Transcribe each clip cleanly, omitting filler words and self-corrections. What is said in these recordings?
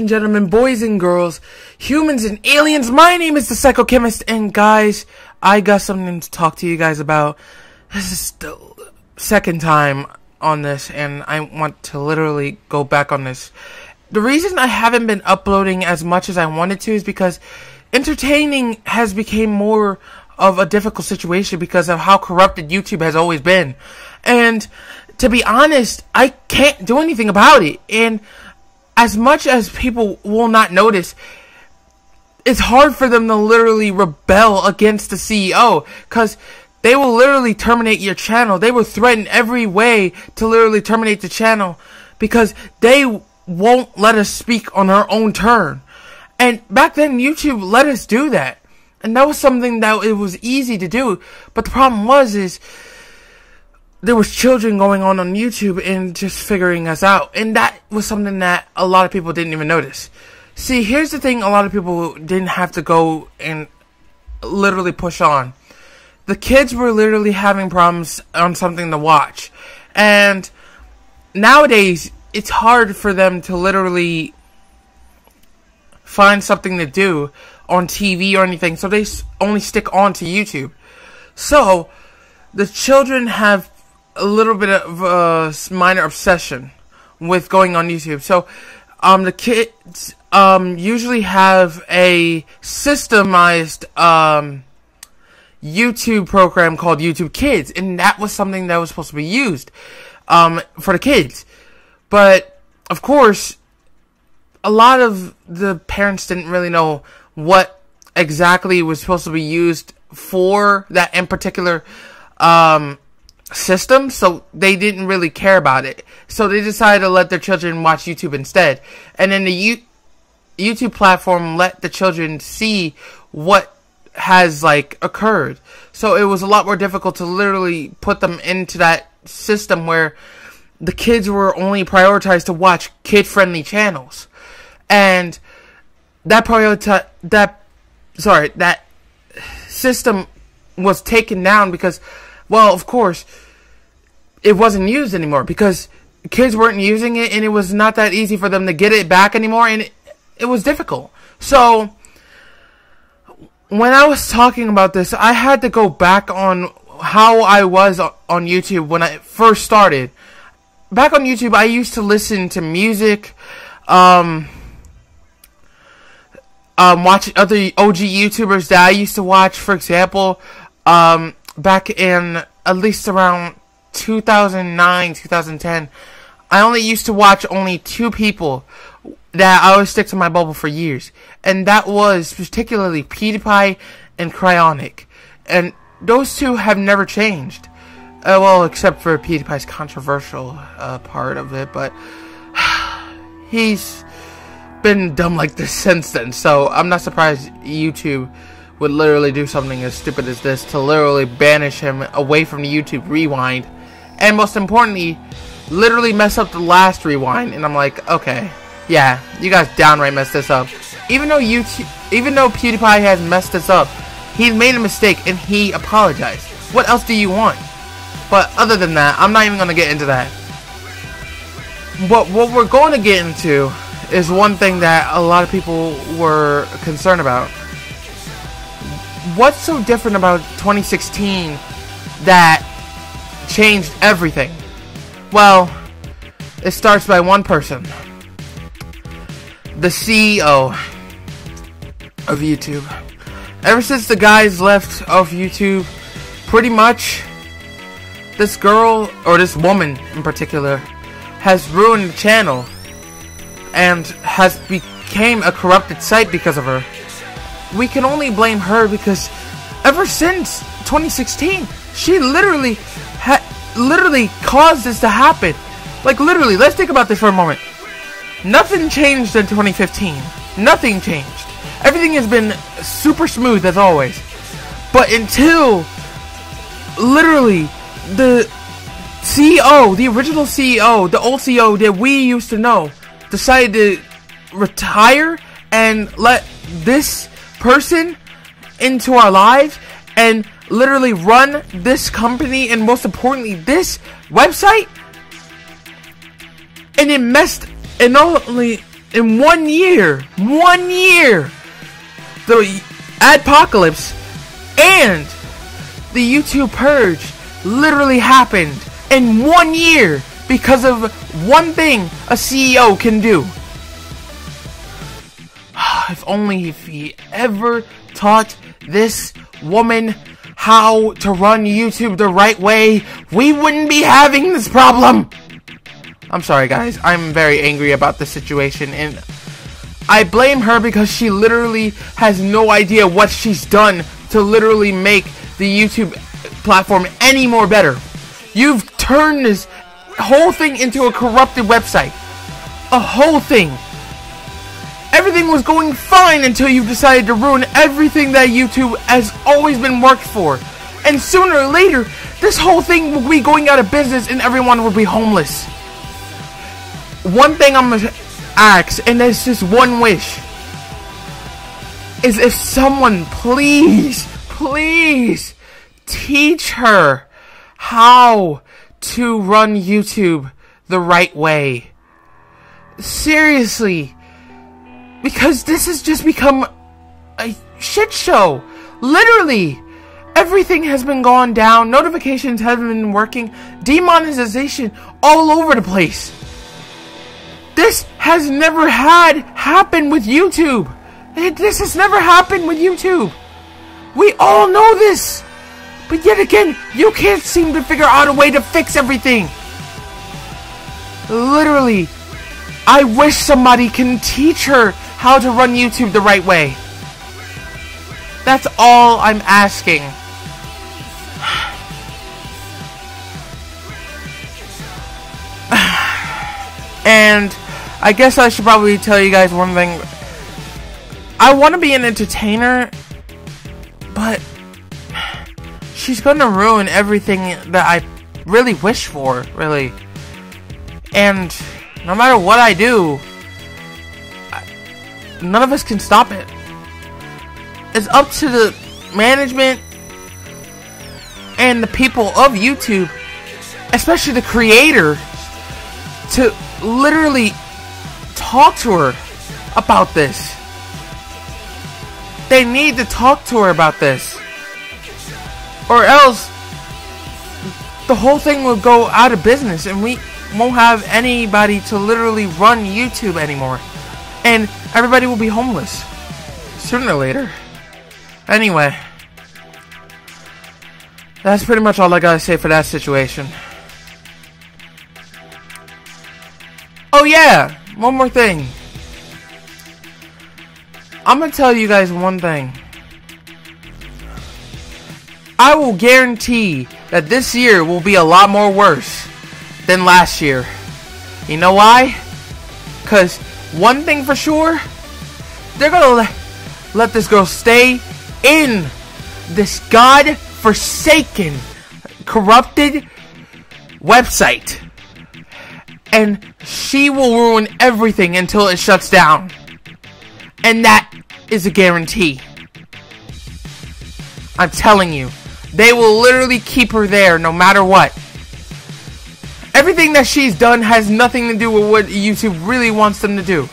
and gentlemen, boys and girls, humans and aliens, my name is the Psychochemist, and guys, I got something to talk to you guys about. This is the second time on this, and I want to literally go back on this. The reason I haven't been uploading as much as I wanted to is because entertaining has become more of a difficult situation because of how corrupted YouTube has always been. And to be honest, I can't do anything about it. And as much as people will not notice, it's hard for them to literally rebel against the CEO, because they will literally terminate your channel. They will threaten every way to literally terminate the channel because they won't let us speak on our own turn. And back then, YouTube let us do that. And that was something that it was easy to do. But the problem is there was children going on YouTube and just figuring us out. And that was something that a lot of people didn't even notice. See, here's the thing a lot of people didn't have to go and literally push on. The kids were literally having problems on something to watch. And nowadays, it's hard for them to literally find something to do on TV or anything. So they only stick on to YouTube. So the children have a little bit of a minor obsession with going on YouTube. So the kids usually have a systemized YouTube program called YouTube Kids, and that was something that was supposed to be used for the kids. But of course, a lot of the parents didn't really know what exactly was supposed to be used for that in particular system, so they didn't really care about it. So they decided to let their children watch YouTube instead. And then the YouTube platform let the children see what has occurred. So it was a lot more difficult to literally put them into that system where the kids were only prioritized to watch kid-friendly channels. And that system was taken down because, well, of course, it wasn't used anymore because kids weren't using it, and it was not that easy for them to get it back anymore, and it was difficult. So when I was talking about this, I had to go back on how I was on YouTube when I first started. Back on YouTube, I used to listen to music, watch other OG YouTubers that I used to watch. For example, back in at least around 2009, 2010, I only used to watch only two people that I would stick to my bubble for years. And that was particularly PewDiePie and Cryonic. And those two have never changed. Well, except for PewDiePie's controversial part of it. But he's been dumb like this since then. So I'm not surprised YouTube would literally do something as stupid as this to literally banish him away from the YouTube Rewind. And most importantly, literally mess up the last Rewind. And I'm like, okay, yeah, you guys downright messed this up. Even though PewDiePie has messed this up, he's made a mistake and he apologized. What else do you want? But other than that, I'm not even going to get into that. But what we're going to get into is one thing that a lot of people were concerned about. What's so different about 2016 that changed everything? Well, it starts by one person. The CEO of YouTube. Ever since the guys left of YouTube, pretty much this girl, or this woman in particular, has ruined the channel and has became a corrupted site because of her. We can only blame her because ever since 2016, she literally caused this to happen. Like, literally, let's think about this for a moment. Nothing changed in 2015. Nothing changed. Everything has been super smooth as always. But until literally the CEO, the original CEO, the old CEO that we used to know, decided to retire and let this person into our lives and literally run this company and most importantly this website, and it messed, and not only In 1 year, the adpocalypse and the YouTube purge literally happened in 1 year because of one thing a CEO can do. If he ever taught this woman how to run YouTube the right way, we wouldn't be having this problem. I'm sorry, guys. I'm very angry about the situation, and I blame her because she literally has no idea what she's done to literally make the YouTube platform any more better. You've turned this whole thing into a corrupted website. A whole thing. Everything was going fine until you decided to ruin everything that YouTube has always been worked for. And sooner or later, this whole thing will be going out of business and everyone will be homeless. One thing I'm gonna ask, and it's just one wish, is if someone please teach her how to run YouTube the right way. Seriously. Because this has just become a shit show. Literally. Everything has been gone down. Notifications haven't been working. Demonetization all over the place. This has never happened with YouTube. This has never happened with YouTube. We all know this. But yet again, you can't seem to figure out a way to fix everything. Literally. I wish somebody can teach her how to run YouTube the right way. That's all I'm asking. And I guess I should probably tell you guys one thing. I want to be an entertainer, but she's gonna ruin everything that I really wish for, really. And no matter what I do, none of us can stop it. It's up to the management and the people of YouTube, especially the creator, to literally talk to her about this. They need to talk to her about this, or else the whole thing will go out of business and we won't have anybody to literally run YouTube anymore, and everybody will be homeless sooner or later. Anyway, that's pretty much all I gotta say for that situation. Oh yeah, one more thing. I'm gonna tell you guys one thing. I will guarantee that this year will be a lot more worse than last year. You know why? Because one thing for sure, they're gonna let this girl stay in this god-forsaken, corrupted website. And she will ruin everything until it shuts down. And that is a guarantee. I'm telling you. They will literally keep her there no matter what. Everything that she's done has nothing to do with what YouTube really wants them to do.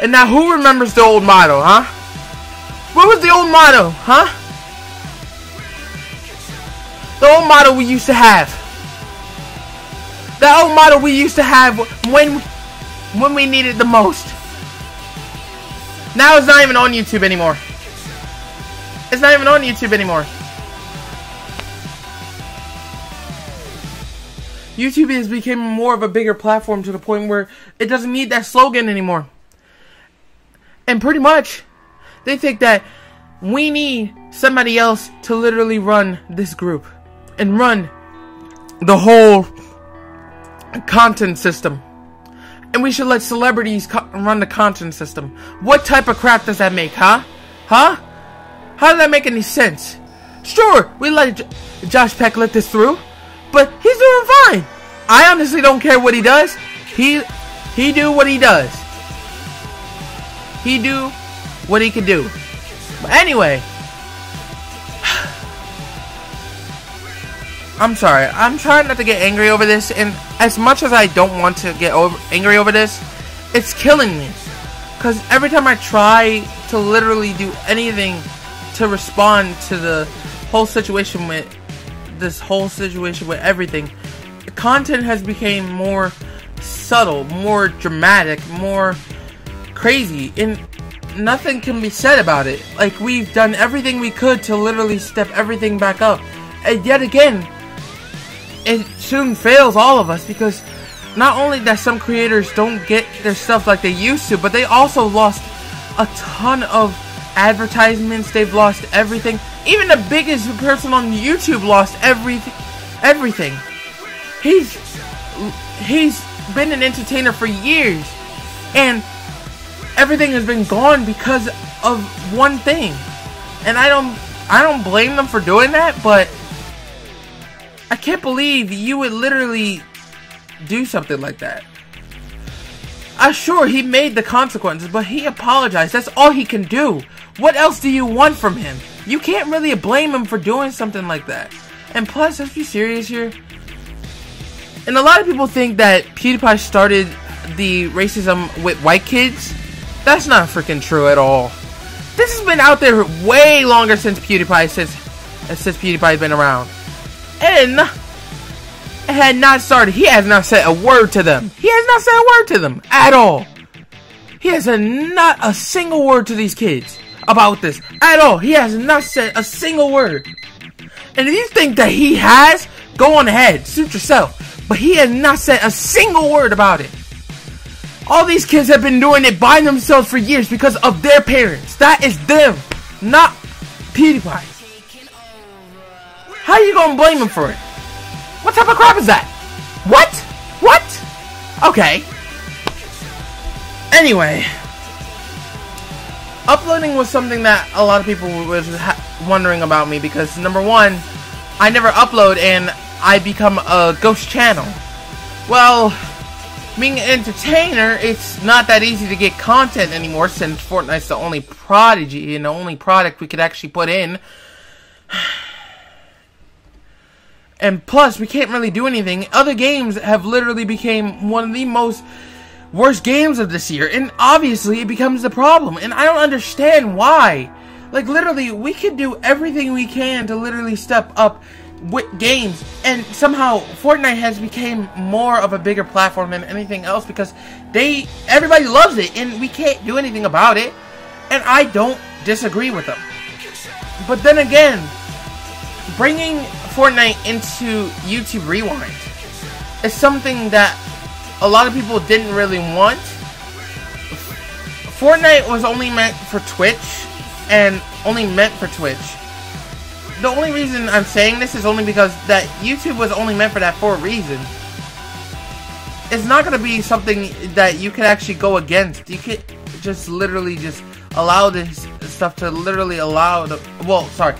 And now who remembers the old motto, huh? What was the old motto, huh? The old motto we used to have. That old motto we used to have when we needed the most. Now it's not even on YouTube anymore. It's not even on YouTube anymore. YouTube has become more of a bigger platform to the point where it doesn't need that slogan anymore. And pretty much, they think that we need somebody else to literally run this group and run the whole content system. And we should let celebrities run the content system. What type of crap does that make, huh? Huh? How does that make any sense? Sure, we let Josh Peck let this through, but he's doing fine. I honestly don't care what he does. He do what he does. He do what he can do. But anyway, I'm sorry. I'm trying not to get angry over this, and as much as I don't want to get angry over this, it's killing me. Because every time I try to literally do anything to respond to the whole situation with everything, the content has become more subtle, more dramatic, more crazy, and nothing can be said about it. Like, we've done everything we could to literally step everything back up, and yet again, it soon fails all of us, because not only that some creators don't get their stuff like they used to, but they also lost a ton of advertisements. They've lost everything. Even the biggest person on YouTube lost everything. He's been an entertainer for years, and everything has been gone because of one thing. And I don't blame them for doing that, but I can't believe you would literally do something like that. Sure, he made the consequences, but he apologized. That's all he can do. What else do you want from him? You can't really blame him for doing something like that. And plus, let's be serious here. And a lot of people think that PewDiePie started the racism with white kids. That's not freaking true at all. This has been out there way longer since PewDiePie's been around. And it had not started. He has not said a word to them. He has not said a word to them at all. He has said not a single word to these kids about this at all. He has not said a single word. And if you think that he has, go on ahead, suit yourself. But he has not said a single word about it. All these kids have been doing it by themselves for years because of their parents. That is them, not PewDiePie. How are you gonna blame him for it? What type of crap is that? What? What? Okay. Anyway, uploading was something that a lot of people was wondering about me, because number one, I never upload and I become a ghost channel. Well, being an entertainer, it's not that easy to get content anymore, since Fortnite's the only prodigy and the only product we could actually put in. And plus, we can't really do anything. Other games have literally become one of the worst games of this year, and obviously it becomes the problem, and I don't understand why. Like, literally, we could do everything we can to literally step up with games, and somehow Fortnite has become more of a bigger platform than anything else, because everybody loves it, and we can't do anything about it, and I don't disagree with them. But then again, bringing Fortnite into YouTube Rewind is something that a lot of people didn't really want. Fortnite was only meant for Twitch, and only meant for Twitch. The only reason I'm saying this is only because that YouTube was only meant for that for a reason. It's not going to be something that you can actually go against. You could just literally just allow this stuff to literally allow the... Well, sorry.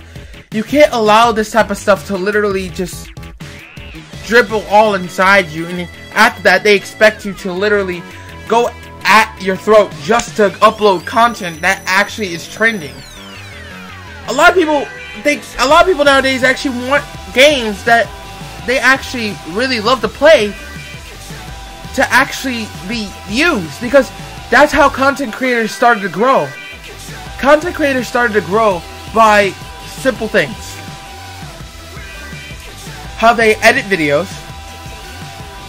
You can't allow this type of stuff to literally just dribble all inside you, and after that they expect you to literally go at your throat just to upload content that actually is trending. A lot of people nowadays actually want games that they actually really love to play to actually be used, because that's how content creators started to grow. Content creators started to grow by simple things. How they edit videos,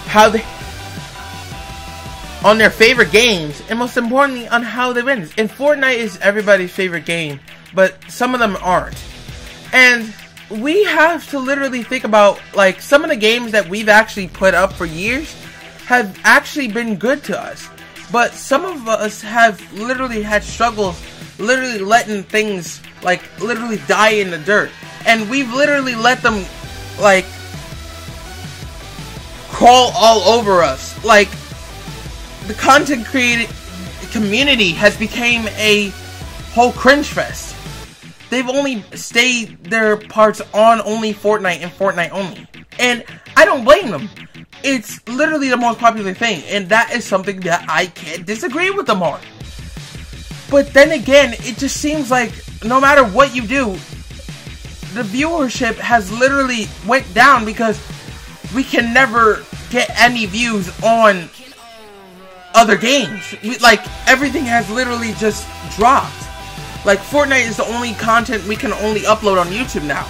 how they on their favorite games, and most importantly on how they win. And Fortnite is everybody's favorite game, but some of them aren't. And we have to literally think about, like, some of the games that we've actually put up for years have actually been good to us, but some of us have literally had struggles literally letting things like literally die in the dirt, and we've literally let them like crawl all over us. Like, the content community has become a whole cringe fest. They've only stayed their parts on only Fortnite and Fortnite only, and I don't blame them. It's literally the most popular thing, and that is something that I can't disagree with them on. But then again, it just seems like no matter what you do, the viewership has literally went down because we can never get any views on other games. Like, everything has literally just dropped. Like, Fortnite is the only content we can only upload on YouTube now.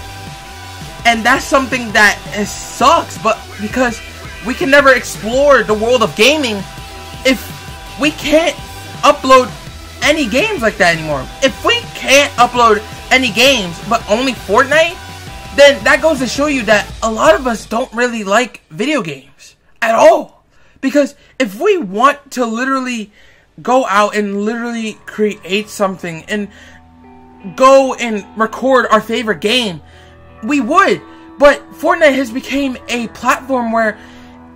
And that's something that sucks, but because we can never explore the world of gaming if we can't upload any games like that anymore. If we can't upload any games, but only Fortnite, then that goes to show you that a lot of us don't really like video games at all. Because if we want to literally go out and literally create something and go and record our favorite game, we would. But Fortnite has become a platform where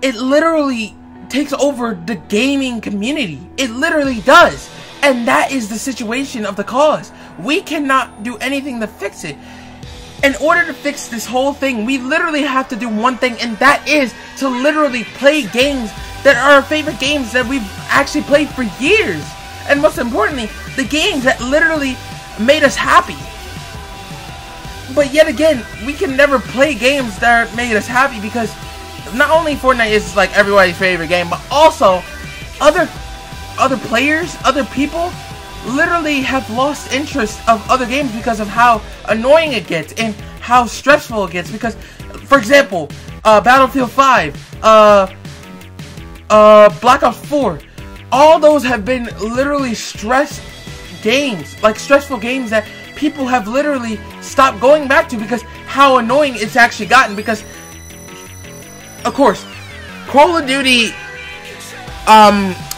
it literally takes over the gaming community. It literally does. And that is the situation of the cause. We cannot do anything to fix it. In order to fix this whole thing, we literally have to do one thing, and that is to literally play games that are our favorite games that we've actually played for years. And most importantly, the games that literally made us happy. But yet again, we can never play games that made us happy because not only Fortnite is like everybody's favorite game, but also other players, other people literally have lost interest of other games because of how annoying it gets and how stressful it gets. Because, for example, Battlefield 5, Black Ops 4, all those have been literally stressful games that people have literally stopped going back to because how annoying it's actually gotten. Because, of course, Call of Duty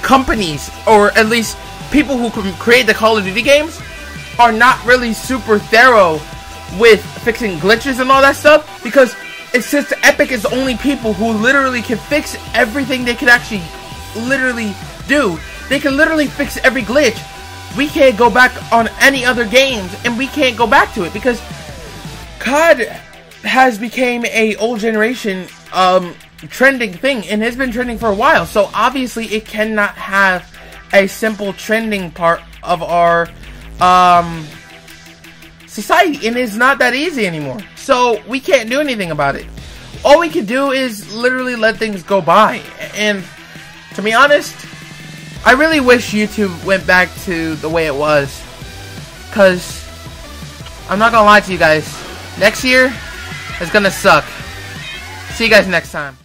companies, or at least people who can create the Call of Duty games, are not really super thorough with fixing glitches and all that stuff, because it's since Epic is the only people who literally can fix everything they can actually literally do. They can literally fix every glitch. We can't go back on any other games, and we can't go back to it because COD has become a old generation trending thing, and it's been trending for a while. So obviously it cannot have a simple trending part of our society, and it's not that easy anymore. So we can't do anything about it. All we can do is literally let things go by. And to be honest, I really wish YouTube went back to the way it was, because I'm not gonna lie to you guys, next year is gonna suck. See you guys next time.